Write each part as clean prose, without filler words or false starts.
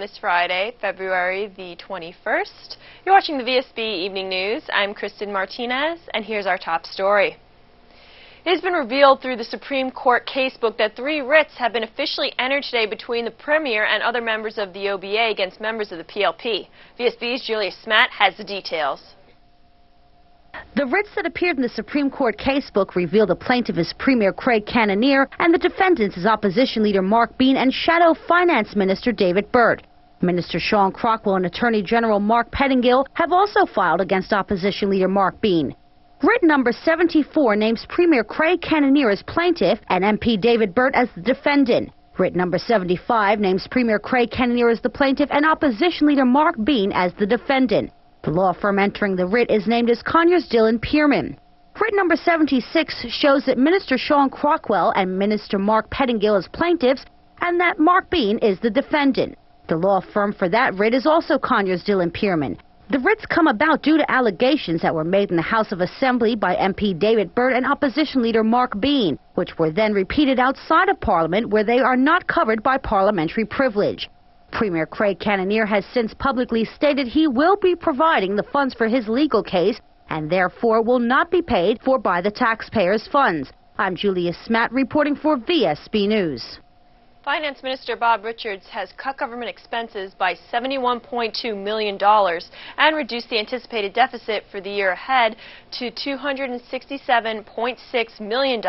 this Friday, February the 21st. You're watching the Vsb Evening News. I'm Kristen Martinez, and here's our top story. It has been revealed through the Supreme Court casebook that 3 writs have been officially entered today between the Premier and other members of the OBA against members of the PLP. VSB's Julia Smatt has the details. The writs that appeared in the Supreme Court casebook reveal the plaintiff is Premier Craig Cannonier and the defendants is Opposition Leader Mark Bean and Shadow Finance Minister David Byrd. Minister Sean Crockwell and Attorney General Mark Pettingill have also filed against Opposition Leader Mark Bean. Writ number 74 names Premier Craig Cannonier as plaintiff and MP David Byrd as the defendant. Writ number 75 names Premier Craig Cannonier as the plaintiff and Opposition Leader Mark Bean as the defendant. The law firm entering the writ is named as Conyers Dillon Pearman. Writ number 76 shows that Minister Sean Crockwell and Minister Mark Pettingill as plaintiffs and that Mark Bean is the defendant. The law firm for that writ is also Conyers Dillon Pearman. The writs come about due to allegations that were made in the House of Assembly by MP David Byrd and Opposition Leader Mark Bean, which were then repeated outside of Parliament where they are not covered by parliamentary privilege. Premier Craig Cannonier has since publicly stated he will be providing the funds for his legal case and therefore will not be paid for by the taxpayers' funds. I'm Julia Smatt reporting for VSB News. Finance Minister Bob Richards has cut government expenses by $71.2 million and reduced the anticipated deficit for the year ahead to $267.6 million.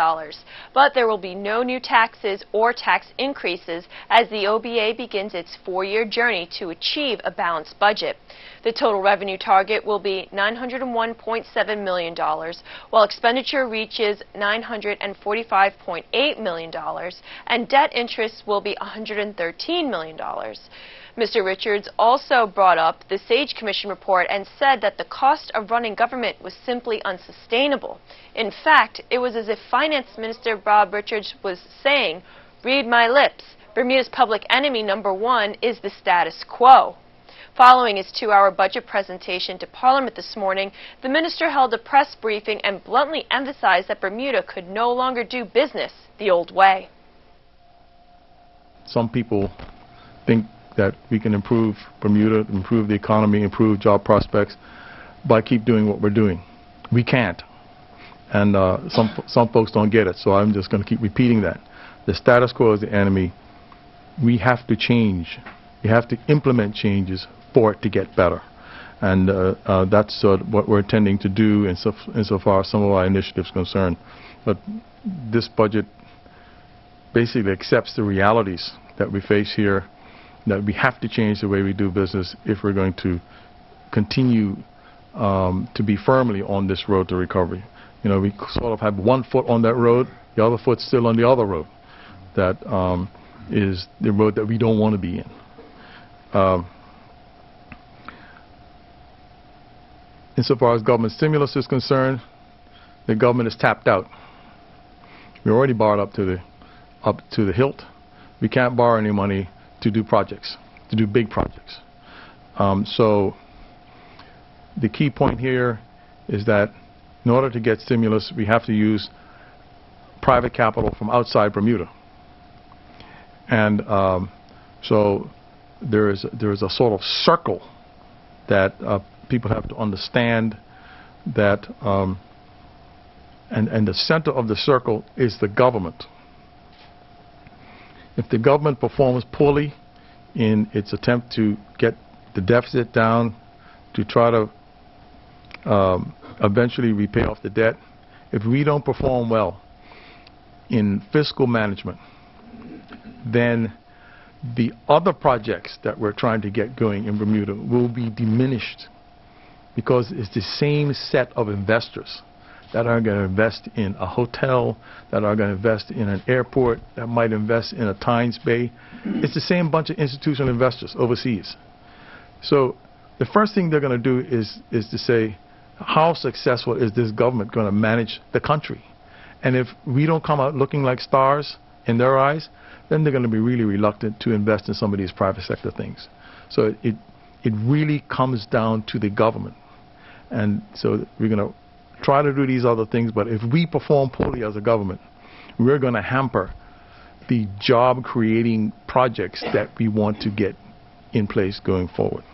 But there will be no new taxes or tax increases as the OBA begins its 4-year journey to achieve a balanced budget. The total revenue target will be $901.7 million, while expenditure reaches $945.8 million, and debt interest will be $113 million. Mr. Richards also brought up the Sage Commission report and said that the cost of running government was simply unsustainable. In fact, it was as if Finance Minister Bob Richards was saying, "Read my lips, Bermuda's public enemy #1 is the status quo." Following his 2-hour budget presentation to Parliament this morning, the minister held a press briefing and bluntly emphasized that Bermuda could no longer do business the old way. Some people think that we can improve Bermuda, improve the economy, improve job prospects by keep doing what we're doing. We can't. And some folks don't get it, so I'm just going to keep repeating that. The status quo is the enemy. We have to change. We have to implement changes for it to get better. And that's what we're intending to do insofar as some of our initiatives are concerned. But this budget basically accepts the realities that we face here, that we have to change the way we do business if we're going to continue to be firmly on this road to recovery. You know, we sort of have one foot on that road, the other foot still on the other road. That is the road that we don't want to be in. Insofar as government stimulus is concerned, the government is tapped out. We're already borrowed up to the hilt. We can't borrow any money to do projects, to do big projects. So the key point here is that in order to get stimulus, we have to use private capital from outside Bermuda. And so there is a sort of circle that people have to understand that, and the center of the circle is the government. If the government performs poorly in its attempt to get the deficit down, to try to eventually repay off the debt, if we don't perform well in fiscal management, then the other projects that we're trying to get going in Bermuda will be diminished, because it's the same set of investors that are going to invest in a hotel, that are going to invest in an airport, that might invest in a Tynes Bay. It's the same bunch of institutional investors overseas. So the first thing they're going to do is to say, how successful is this government going to manage the country? And if we don't come out looking like stars in their eyes, then they're going to be really reluctant to invest in some of these private sector things. So it really comes down to the government. And so we're going to try to do these other things, but if we perform poorly as a government, we're going to hamper the job-creating projects that we want to get in place going forward.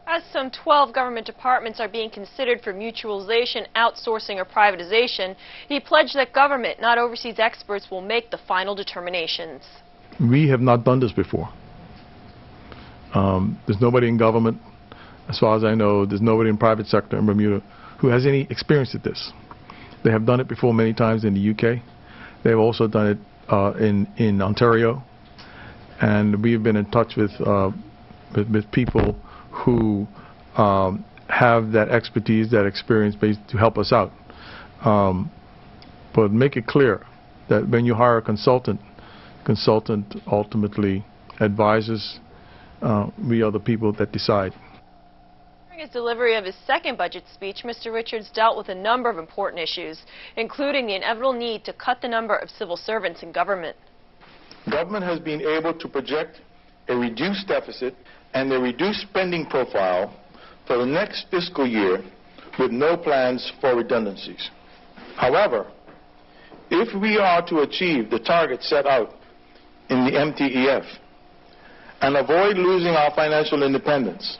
As some 12 government departments are being considered for mutualization, outsourcing, or privatization, he pledged that government, not overseas experts, will make the final determinations. We have not done this before. There's nobody in government, as far as I know, there's nobody in private sector in Bermuda who has any experience with this. They have done it before many times in the UK. They've also done it in Ontario. And we've been in touch with people who have that expertise, that experience base to help us out. But make it clear that when you hire a consultant ultimately advises. We are the people that decide. During his delivery of his second budget speech, Mr. Richards dealt with a number of important issues, including the inevitable need to cut the number of civil servants in government. Government has been able to project a reduced deficit and a reduced spending profile for the next fiscal year with no plans for redundancies. However, if we are to achieve the target set out in the MTEF and avoid losing our financial independence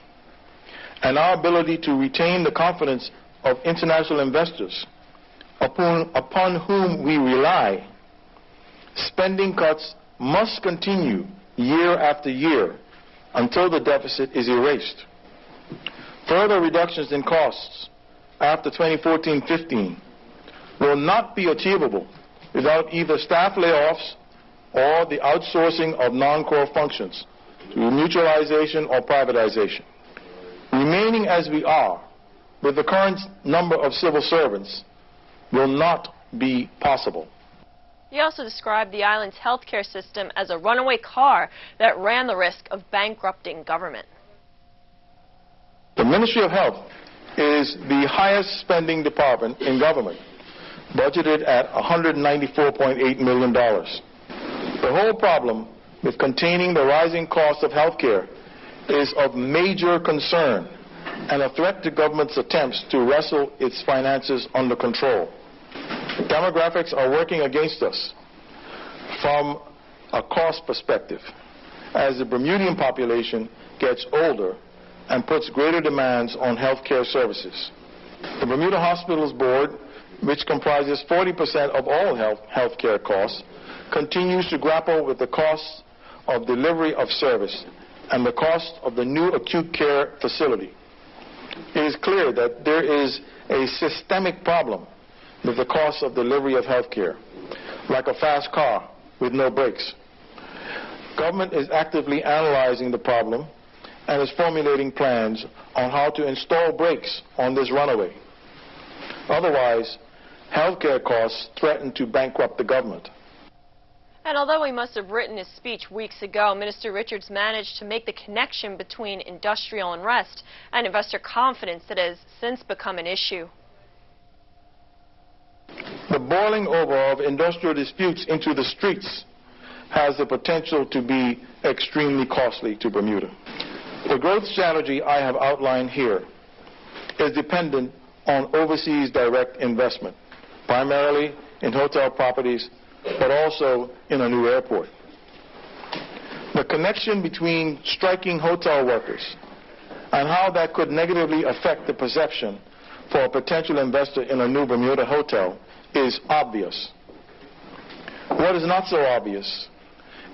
and our ability to retain the confidence of international investors upon whom we rely, spending cuts must continue year after year until the deficit is erased. Further reductions in costs after 2014-15 will not be achievable without either staff layoffs or the outsourcing of non-core functions through mutualization or privatization. Remaining as we are with the current number of civil servants will not be possible. He also described the island's healthcare system as a runaway car that ran the risk of bankrupting government. The Ministry of Health is the highest spending department in government, budgeted at $194.8 million. The whole problem with containing the rising cost of health care is of major concern and a threat to government's attempts to wrestle its finances under control. Demographics are working against us from a cost perspective as the Bermudian population gets older and puts greater demands on health care services. The Bermuda Hospitals Board, which comprises 40% of all health care costs, continues to grapple with the costs of delivery of service and the cost of the new acute care facility. It is clear that there is a systemic problem with the cost of delivery of health care, like a fast car with no brakes. Government is actively analyzing the problem and is formulating plans on how to install brakes on this runaway. Otherwise, health care costs threaten to bankrupt the government. And although he must have written his speech weeks ago, Minister Richards managed to make the connection between industrial unrest and investor confidence that has since become an issue. The boiling over of industrial disputes into the streets has the potential to be extremely costly to Bermuda. The growth strategy I have outlined here is dependent on overseas direct investment, primarily in hotel properties, but also in a new airport. The connection between striking hotel workers and how that could negatively affect the perception for a potential investor in a new Bermuda hotel is obvious. What is not so obvious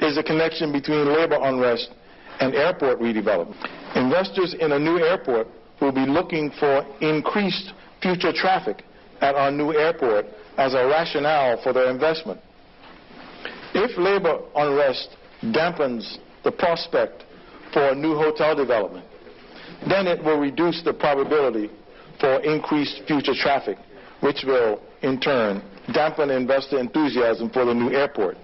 is the connection between labor unrest and airport redevelopment. Investors in a new airport will be looking for increased future traffic at our new airport as a rationale for their investment. If labor unrest dampens the prospect for a new hotel development, then it will reduce the probability for increased future traffic, which will, in turn, dampen investor enthusiasm for the new airport.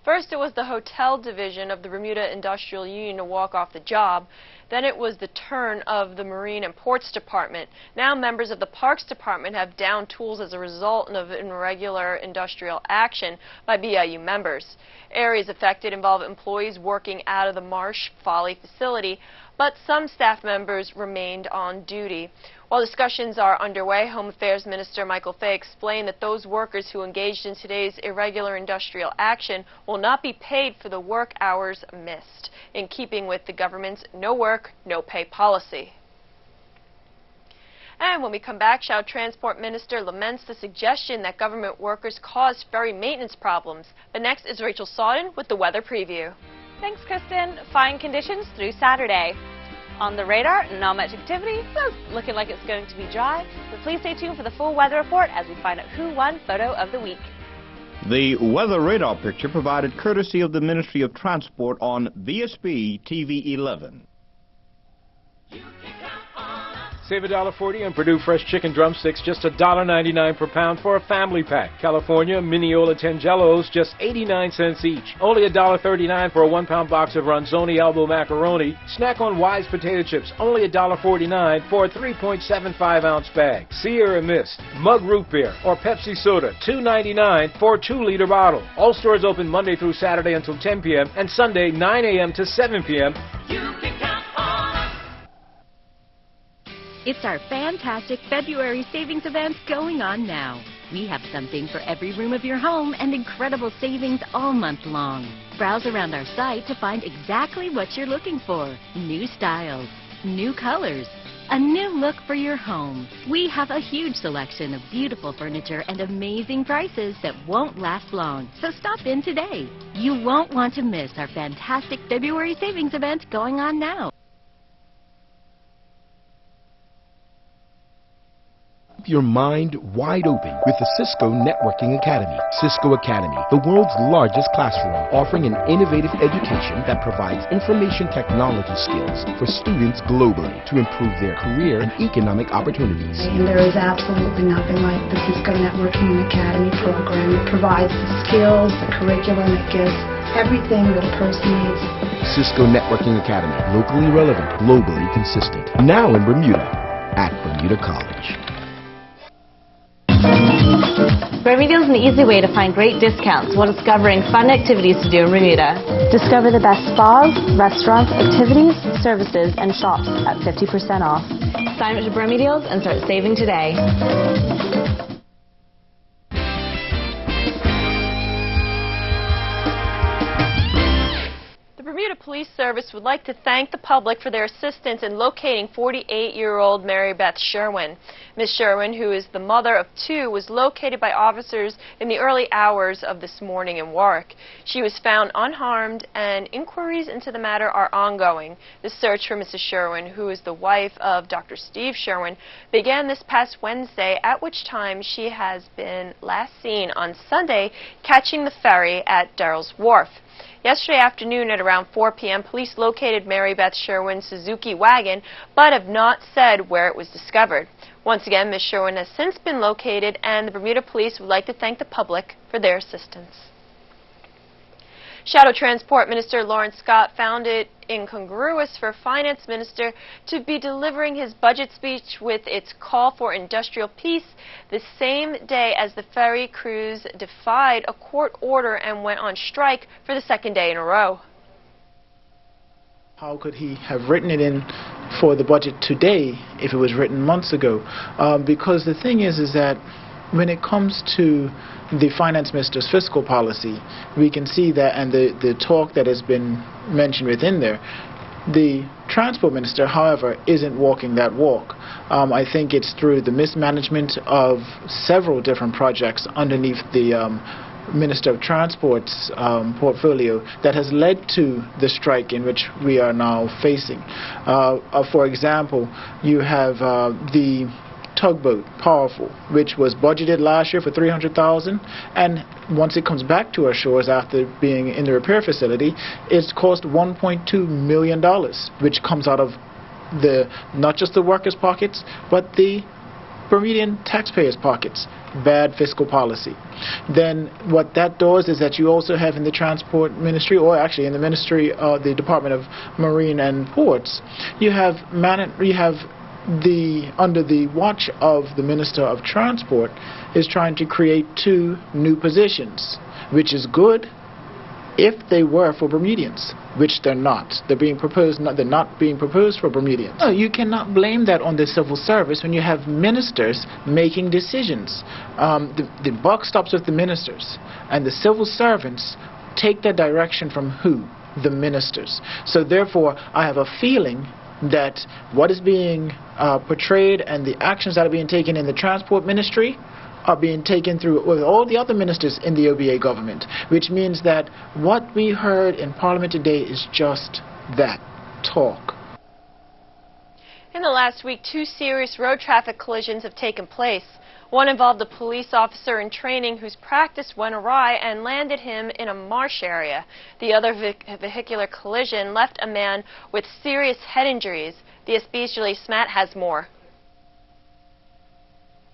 First, it was the hotel division of the Bermuda Industrial Union to walk off the job. Then it was the turn of the Marine and Ports Department. Now members of the Parks Department have downed tools as a result of irregular industrial action by BIU members. Areas affected involve employees working out of the Marsh Folly facility, but some staff members remained on duty. While discussions are underway, Home Affairs Minister Michael Fay explained that those workers who engaged in today's irregular industrial action will not be paid for the work hours missed, in keeping with the government's no work, no pay policy. And when we come back, Shadow Transport Minister laments the suggestion that government workers caused ferry maintenance problems. But next is Rachel Sawden with the weather preview. Thanks, Kristen. Fine conditions through Saturday. On the radar, not much activity, but looking like it's going to be dry. But please stay tuned for the full weather report as we find out who won Photo of the Week. The weather radar picture provided courtesy of the Ministry of Transport on Vsb Tv 11. Save $1.40 on Purdue Fresh Chicken Drumsticks, just $1.99 per pound for a family pack. California Mineola Tangelos, just 89 cents each. Only $1.39 for a 1-pound box of Ronzoni Elbow Macaroni. Snack on Wise Potato Chips, only $1.49 for a 3.75-ounce bag. Sierra Mist, Mug Root Beer, or Pepsi Soda, $2.99 for a 2-liter bottle. All stores open Monday through Saturday until 10 p.m. and Sunday 9 a.m. to 7 p.m. It's our fantastic February savings event going on now. We have something for every room of your home and incredible savings all month long. Browse around our site to find exactly what you're looking for. New styles, new colors, a new look for your home. We have a huge selection of beautiful furniture and amazing prices that won't last long. So stop in today. You won't want to miss our fantastic February savings event going on now. Your mind wide open with the Cisco Networking Academy. Cisco Academy, the world's largest classroom, offering an innovative education that provides information technology skills for students globally to improve their career and economic opportunities. And there is absolutely nothing like the Cisco Networking Academy program. It provides the skills, the curriculum, it gives everything that a person needs. Cisco Networking Academy, locally relevant, globally consistent. Now in Bermuda, at Bermuda College. Bermuda is an easy way to find great discounts while discovering fun activities to do in Bermuda. Discover the best spas, restaurants, activities, services, and shops at 50% off. Sign up to Bermuda and start saving today. The Bermuda Police Service would like to thank the public for their assistance in locating 48-year-old Mary Beth Sherwin. Ms. Sherwin, who is the mother of 2, was located by officers in the early hours of this morning in Warwick. She was found unharmed, and inquiries into the matter are ongoing. The search for Mrs. Sherwin, who is the wife of Dr. Steve Sherwin, began this past Wednesday, at which time she has been last seen on Sunday catching the ferry at Darrell's Wharf. Yesterday afternoon at around 4 p.m., police located Mary Beth Sherwin's Suzuki wagon, but have not said where it was discovered. Once again, Ms. Sherwin has since been located, and the Bermuda Police would like to thank the public for their assistance. Shadow Transport Minister Lawrence Scott found it incongruous for Finance Minister to be delivering his budget speech with its call for industrial peace the same day as the ferry crews defied a court order and went on strike for the second day in a row. How could he have written it in for the budget today if it was written months ago? Because the thing is that when it comes to the Finance Minister's fiscal policy, we can see that, and the talk that has been mentioned within there, the Transport Minister, however, isn't walking that walk. I think it's through the mismanagement of several different projects underneath the Minister of Transport's portfolio that has led to the strike in which we are now facing. For example, you have the tugboat, Powerful, which was budgeted last year for $300,000, and once it comes back to our shores after being in the repair facility, it's cost $1.2 million, which comes out of not just the workers' pockets, but the Bermudian taxpayers' pockets. Bad fiscal policy. Then what that does is that you also have in the Transport Ministry, or actually in the Ministry of the Department of Marine and Ports, you have under the watch of the Minister of Transport is trying to create 2 new positions, which is good, if they were for Bermudians, which they're not. They're not being proposed for Bermudians. No, you cannot blame that on the civil service when you have ministers making decisions. The buck stops with the ministers, and the civil servants take their direction from who? The ministers. So therefore, I have a feeling that what is being portrayed and the actions that are being taken in the transport ministry are being taken through with all the other ministers in the OBA government, which means that what we heard in Parliament today is just that, talk. In the last week, 2 serious road traffic collisions have taken place. One involved a police officer in training whose practice went awry and landed him in a marsh area. The other vehicular collision left a man with serious head injuries. Vsb's Julie Smatt has more.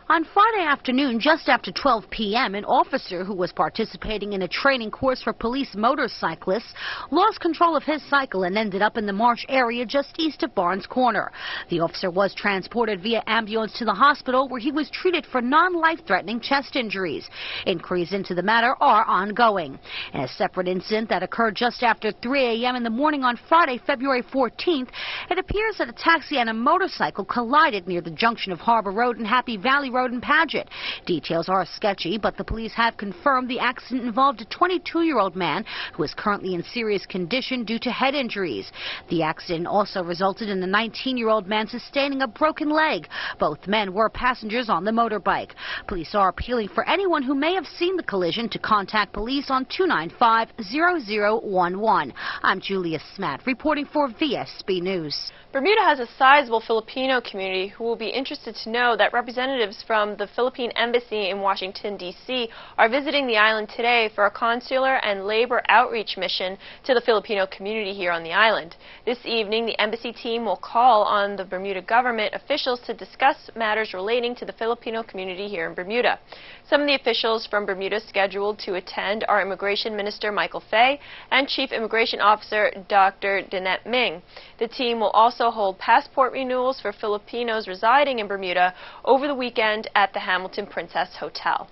On Friday afternoon, just after 12 p.m., an officer who was participating in a training course for police motorcyclists lost control of his cycle and ended up in the marsh area just east of Barnes Corner. The officer was transported via ambulance to the hospital where he was treated for non-life-threatening chest injuries. Inquiries into the matter are ongoing. In a separate incident that occurred just after 3 a.m. in the morning on Friday, February 14th, it appears that a taxi and a motorcycle collided near the junction of Harbor Road and Happy Valley Road in Paget. Details are sketchy, but the police have confirmed the accident involved a 22-year-old man who is currently in serious condition due to head injuries. The accident also resulted in a 19-year-old man sustaining a broken leg. Both men were passengers on the motorbike. Police are appealing for anyone who may have seen the collision to contact police on 295-0011. I'm Julia Smatt reporting for Vsb News. Bermuda has a sizable Filipino community who will be interested to know that representatives from the Philippine Embassy in Washington, D.C. are visiting the island today for a consular and labor outreach mission to the Filipino community here on the island. This evening, the embassy team will call on the Bermuda government officials to discuss matters relating to the Filipino community here in Bermuda. Some of the officials from Bermuda scheduled to attend are Immigration Minister Michael Fay and Chief Immigration Officer Dr. Danette Ming. The team will also hold passport renewals for Filipinos residing in Bermuda over the weekend at the Hamilton Princess Hotel.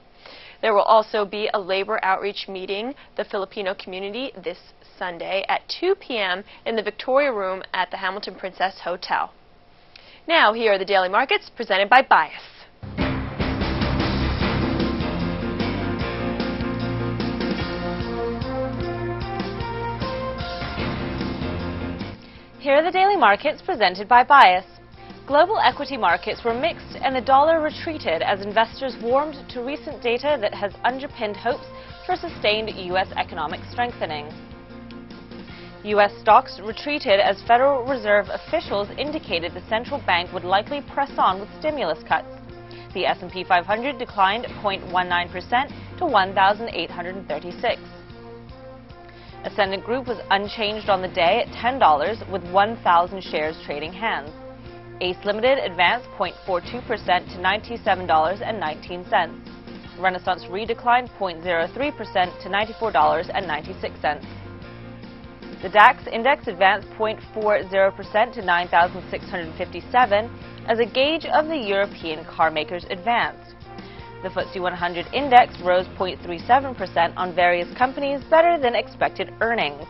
There will also be a labor outreach meeting the Filipino community this Sunday at 2 p.m. in the Victoria Room at the Hamilton Princess Hotel. Now, here are the daily markets presented by Bias. Here are the daily markets presented by Bias. Global equity markets were mixed and the dollar retreated as investors warmed to recent data that has underpinned hopes for sustained U.S. economic strengthening. U.S. stocks retreated as Federal Reserve officials indicated the central bank would likely press on with stimulus cuts. The S&P 500 declined 0.19% to 1,836. Ascendant Group was unchanged on the day at $10 with 1,000 shares trading hands. Ace Limited advanced 0.42% to $97.19. Renaissance Re declined 0.03% to $94.96. The DAX index advanced 0.40% to 9,657 as a gauge of the European car makers advanced. The FTSE 100 index rose 0.37% on various companies' better than expected earnings.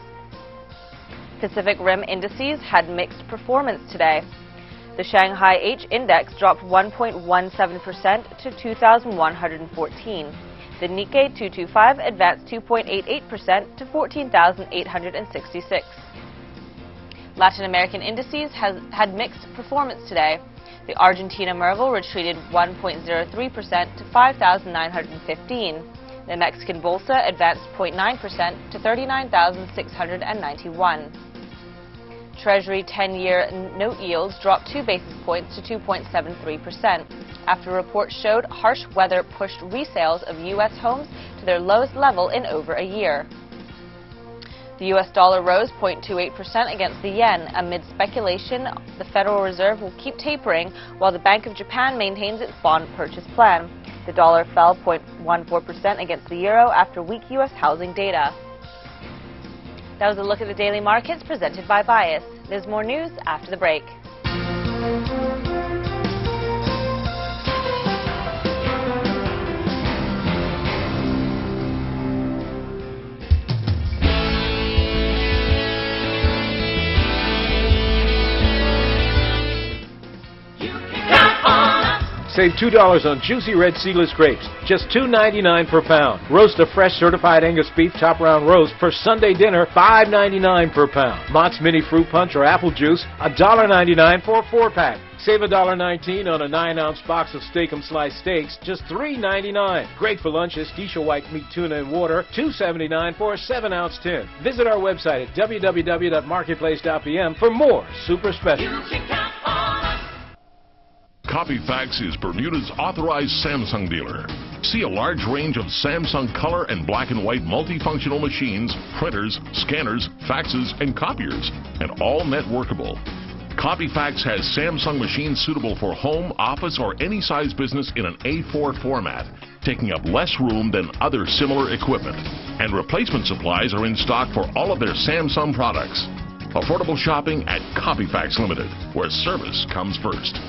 Pacific Rim indices had mixed performance today. The Shanghai H index dropped 1.17% to 2,114. The Nikkei 225 advanced 2.88% to 14,866. Latin American indices had mixed performance today. The Argentina Merval retreated 1.03% to 5,915. The Mexican Bolsa advanced 0.9% to 39,691. Treasury 10-year note yields dropped 2 basis points to 2.73% after reports showed harsh weather pushed resales of U.S. homes to their lowest level in over a year. The U.S. dollar rose 0.28% against the yen amid speculation the Federal Reserve will keep tapering while the Bank of Japan maintains its bond purchase plan. The dollar fell 0.14% against the euro after weak U.S. housing data. That was a look at the daily markets presented by Bias. There's more news after the break. Save $2 on juicy red seedless grapes, just $2.99 per pound. Roast a fresh certified Angus beef top round roast for Sunday dinner, $5.99 per pound. Mott's mini fruit punch or apple juice, $1.99 for a 4-pack. Save $1.19 on a 9-ounce box of Steak-'em sliced steaks, just $3.99. Great for lunch is Keisha white meat tuna and water, $2.79 for a 7-ounce tin. Visit our website at www.marketplace.pm for more super specials. Copyfax is Bermuda's authorized Samsung dealer. See a large range of Samsung color and black and white multifunctional machines, printers, scanners, faxes, and copiers, and all networkable. Copyfax has Samsung machines suitable for home, office, or any size business in an A4 format, taking up less room than other similar equipment. And replacement supplies are in stock for all of their Samsung products. Affordable shopping at Copyfax Limited, where service comes first.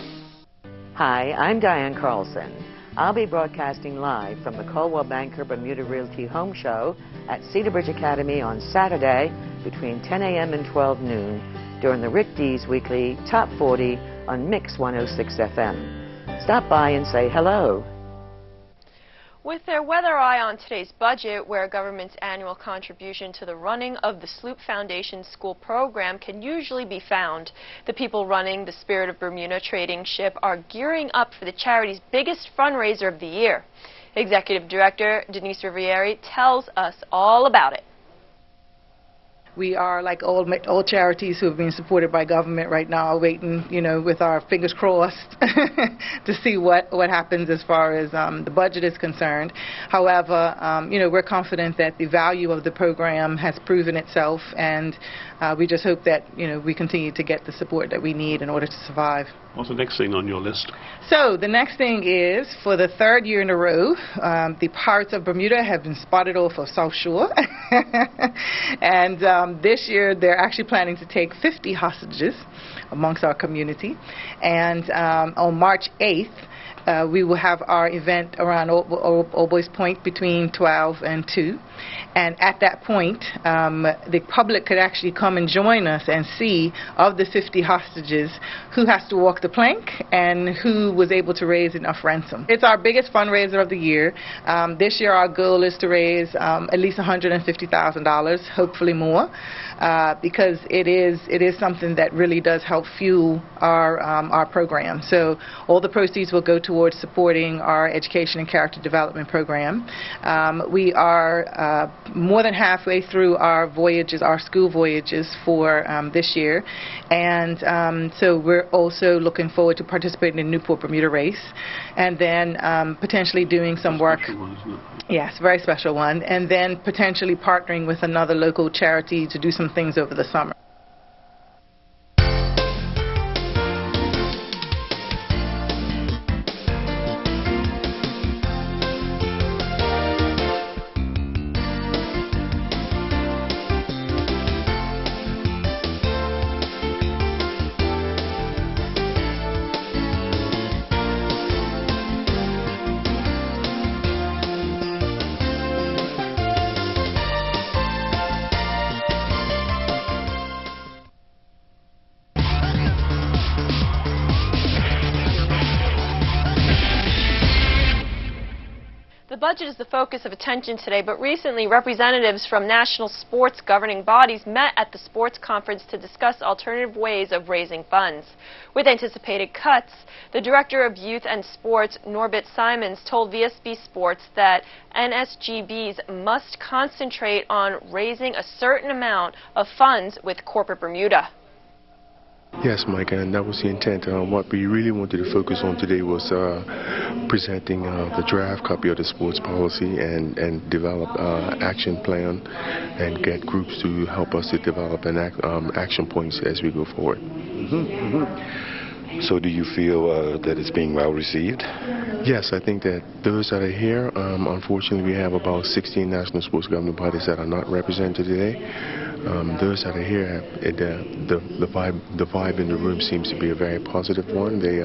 Hi, I'm Diane Carlson. I'll be broadcasting live from the Coldwell Banker Bermuda Realty Home Show at Cedar Bridge Academy on Saturday between 10 a.m. and 12 noon during the Rick Dees Weekly Top 40 on Mix 106 FM. Stop by and say hello. With their weather eye on today's budget, where government's annual contribution to the running of the Sloop Foundation school program can usually be found, the people running the Spirit of Bermuda trading ship are gearing up for the charity's biggest fundraiser of the year. Executive Director Denise Riviere tells us all about it. We are like all charities who have been supported by government right now, waiting, with our fingers crossed to see what happens as far as the budget is concerned. However, we're confident that the value of the program has proven itself, and we just hope that, we continue to get the support that we need in order to survive. What's the next thing on your list? So the next thing is, for the 3rd year in a row, the Pirates of Bermuda have been spotted off of South Shore. And this year they're actually planning to take 50 hostages amongst our community. And on March 8th, we will have our event around Old Boys Point between 12 and 2. And at that point, the public could actually come and join us and see, of the 50 hostages, who has to walk the plank and who was able to raise enough ransom. It's our biggest fundraiser of the year. This year our goal is to raise at least $150,000, hopefully more, because it is something that really does help fuel our program. So all the proceeds will go towards supporting our education and character development program. We are more than halfway through our voyages, our school voyages for this year, and so we're also looking forward to participating in Newport Bermuda race, and then potentially doing some work. Yes, very special one, and then potentially partnering with another local charity to do some things over the summer. The budget is the focus of attention today, but recently representatives from national sports governing bodies met at the sports conference to discuss alternative ways of raising funds. With anticipated cuts, the Director of Youth and Sports, Norbert Simons, told Vsb Sports that NSGBs must concentrate on raising a certain amount of funds with corporate Bermuda. Yes, Mike, and that was the intent. What we really wanted to focus on today was presenting the draft copy of the sports policy and develop action plan and get groups to help us to develop an action points as we go forward. So do you feel that it's being well received? Yes, I think that those that are here, unfortunately we have about 16 national sports governing bodies that are not represented today. those that are here, the vibe in the room seems to be a very positive one. They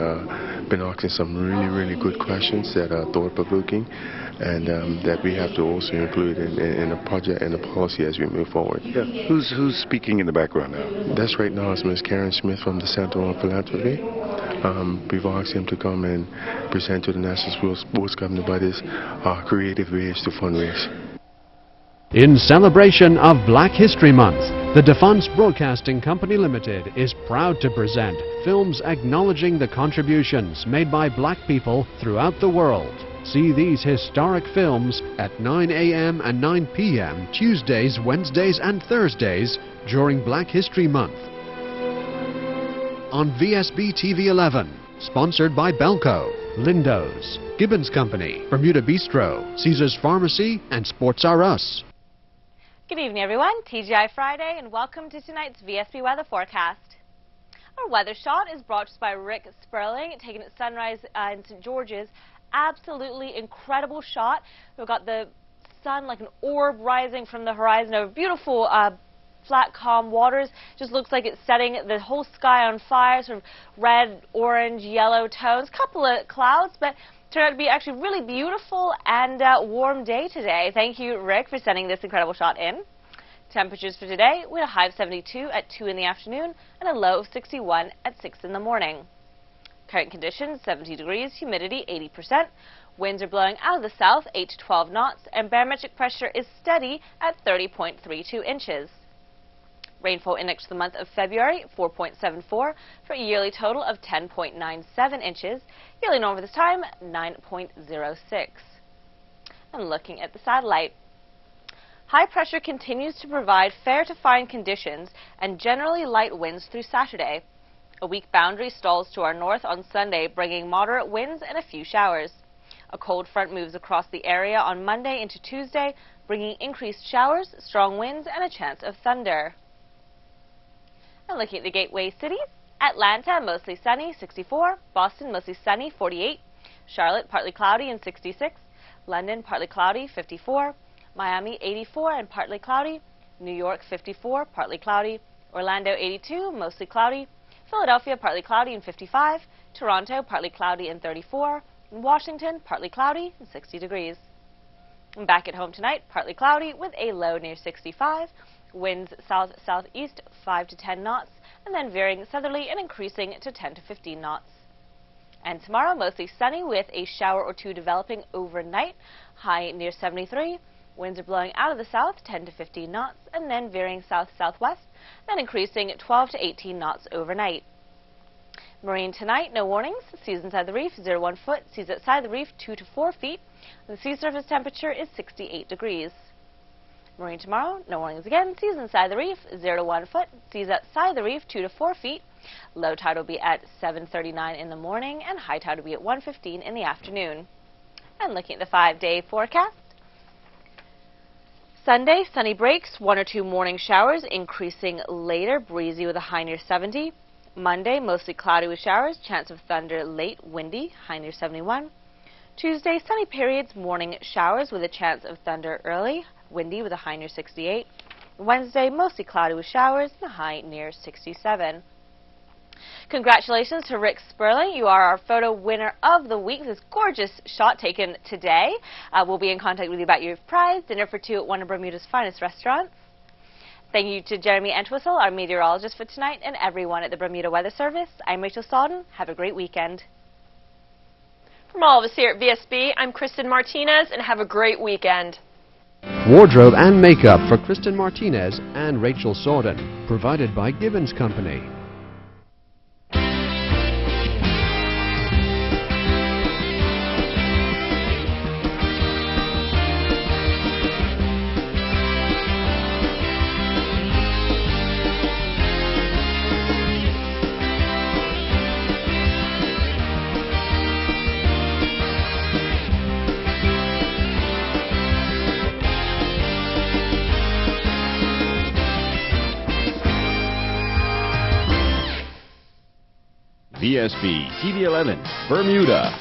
been asking some really good questions that are thought-provoking, and that we have to also include in a project and a policy as we move forward. Yeah. Who's speaking in the background now? That's right now is Ms. Karen Smith from the Center on Philanthropy. We've asked him to come and present to the National Sports Governor about his creative ways to fundraise. In celebration of Black History Month, the Defence Broadcasting Company Limited is proud to present films acknowledging the contributions made by black people throughout the world. See these historic films at 9 a.m. and 9 p.m. Tuesdays, Wednesdays and Thursdays during Black History Month. On Vsb TV 11, sponsored by Belco, Lindo's, Gibbons Company, Bermuda Bistro, Caesar's Pharmacy and Sports R Us. Good evening, everyone. TGI Friday, and welcome to tonight's VSB weather forecast. Our weather shot is brought to us by Rick Sperling, taken at sunrise in St. George's. Absolutely incredible shot. We've got the sun like an orb rising from the horizon over beautiful flat, calm waters. Just looks like it's setting the whole sky on fire, sort of red, orange, yellow tones. Couple of clouds, but turned out to be actually really beautiful and warm day today. Thank you, Rick, for sending this incredible shot in. Temperatures for today, we had a high of 72 at 2 in the afternoon and a low of 61 at 6 in the morning. Current conditions, 70 degrees, humidity 80%. Winds are blowing out of the south, 8 to 12 knots, and barometric pressure is steady at 30.32 inches. Rainfall index for the month of February, 4.74, for a yearly total of 10.97 inches. Yearly norm for this time, 9.06. And looking at the satellite. High pressure continues to provide fair to fine conditions and generally light winds through Saturday. A weak boundary stalls to our north on Sunday, bringing moderate winds and a few showers. A cold front moves across the area on Monday into Tuesday, bringing increased showers, strong winds, and a chance of thunder. And looking at the gateway cities, Atlanta, mostly sunny, 64. Boston, mostly sunny, 48. Charlotte, partly cloudy and 66. London, partly cloudy, 54. Miami, 84 and partly cloudy. New York, 54, partly cloudy. Orlando, 82, mostly cloudy. Philadelphia, partly cloudy and 55. Toronto, partly cloudy and 34. And Washington, partly cloudy and 60 degrees. And back at home tonight, partly cloudy with a low near 65. Winds south-southeast 5 to 10 knots, and then veering southerly and increasing to 10 to 15 knots. And tomorrow, mostly sunny with a shower or two developing overnight, high near 73. Winds are blowing out of the south, 10 to 15 knots, and then veering south-southwest, then increasing 12 to 18 knots overnight. Marine tonight, no warnings. Seas inside the reef, 0 to 1 foot. Seas outside the reef, 2 to 4 feet. The sea surface temperature is 68 degrees. Marine tomorrow, no warnings again. Seas inside the reef, 0 to 1 foot. Seas outside the reef, 2 to 4 feet. Low tide will be at 7:39 in the morning, and high tide will be at 1:15 in the afternoon. And looking at the 5-day forecast. Sunday, sunny breaks, 1 or 2 morning showers, increasing later, breezy with a high near 70. Monday, mostly cloudy with showers, chance of thunder late, windy, high near 71. Tuesday, sunny periods, morning showers with a chance of thunder early, windy with a high near 68. Wednesday, mostly cloudy with showers, and a high near 67. Congratulations to Rick Sperling. You are our photo winner of the week. This gorgeous shot taken today. We'll be in contact with you about your prize, dinner for 2 at one of Bermuda's finest restaurants. Thank you to Jeremy Entwistle, our meteorologist for tonight, and everyone at the Bermuda Weather Service. I'm Rachel Staldon. Have a great weekend. From all of us here at VSB, I'm Kristen Martinez, and have a great weekend. Wardrobe and makeup for Kristen Martinez and Rachel Sordon, provided by Gibbons Company. Vsb TV 11, Bermuda.